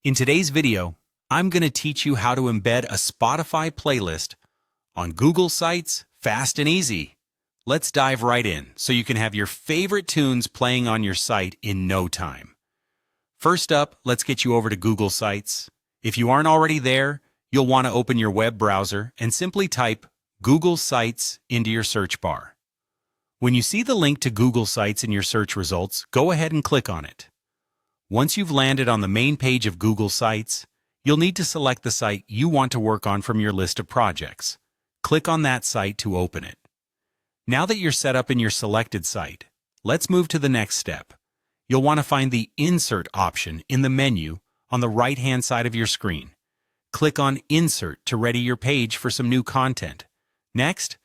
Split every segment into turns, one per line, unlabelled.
In today's video, I'm going to teach you how to embed a Spotify playlist on Google Sites fast and easy. Let's dive right in so you can have your favorite tunes playing on your site in no time. First up, let's get you over to Google Sites. If you aren't already there, you'll want to open your web browser and simply type Google Sites into your search bar. When you see the link to Google Sites in your search results, go ahead and click on it. Once you've landed on the main page of Google Sites, you'll need to select the site you want to work on from your list of projects. Click on that site to open it. Now that you're set up in your selected site, let's move to the next step. You'll want to find the Insert option in the menu on the right-hand side of your screen. Click on Insert to ready your page for some new content. Next,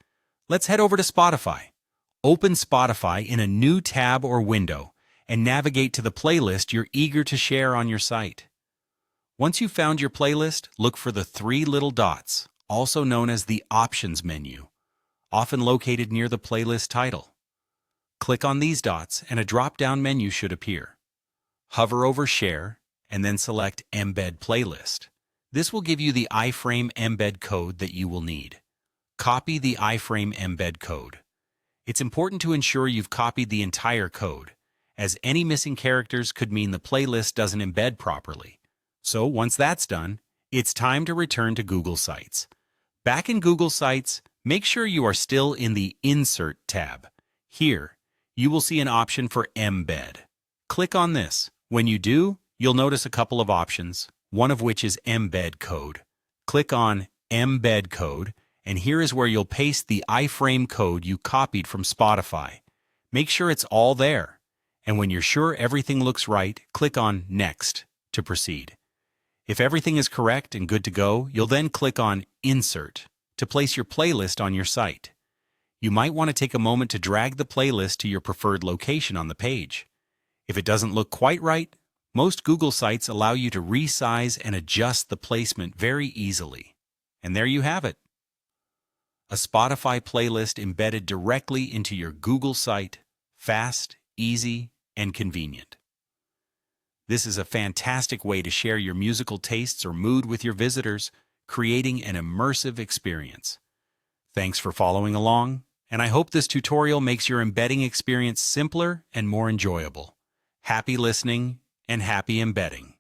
let's head over to Spotify. Open Spotify in a new tab or window and navigate to the playlist you're eager to share on your site. Once you've found your playlist, look for the three little dots, also known as the Options menu, often located near the playlist title. Click on these dots and a drop-down menu should appear. Hover over Share and then select Embed Playlist. This will give you the iframe embed code that you will need. Copy the iframe embed code. It's important to ensure you've copied the entire code, as any missing characters could mean the playlist doesn't embed properly. So once that's done, it's time to return to Google Sites. Back in Google Sites, make sure you are still in the Insert tab. Here, you will see an option for Embed. Click on this. When you do, you'll notice a couple of options, one of which is Embed Code. Click on Embed Code, and here is where you'll paste the iframe code you copied from Spotify. Make sure it's all there. And when you're sure everything looks right, click on Next to proceed. If everything is correct and good to go, you'll then click on Insert to place your playlist on your site. You might want to take a moment to drag the playlist to your preferred location on the page. If it doesn't look quite right, most Google Sites allow you to resize and adjust the placement very easily. And there you have it. A Spotify playlist embedded directly into your Google site, fast, easy, and convenient. This is a fantastic way to share your musical tastes or mood with your visitors, creating an immersive experience. Thanks for following along, and I hope this tutorial makes your embedding experience simpler and more enjoyable. Happy listening and happy embedding.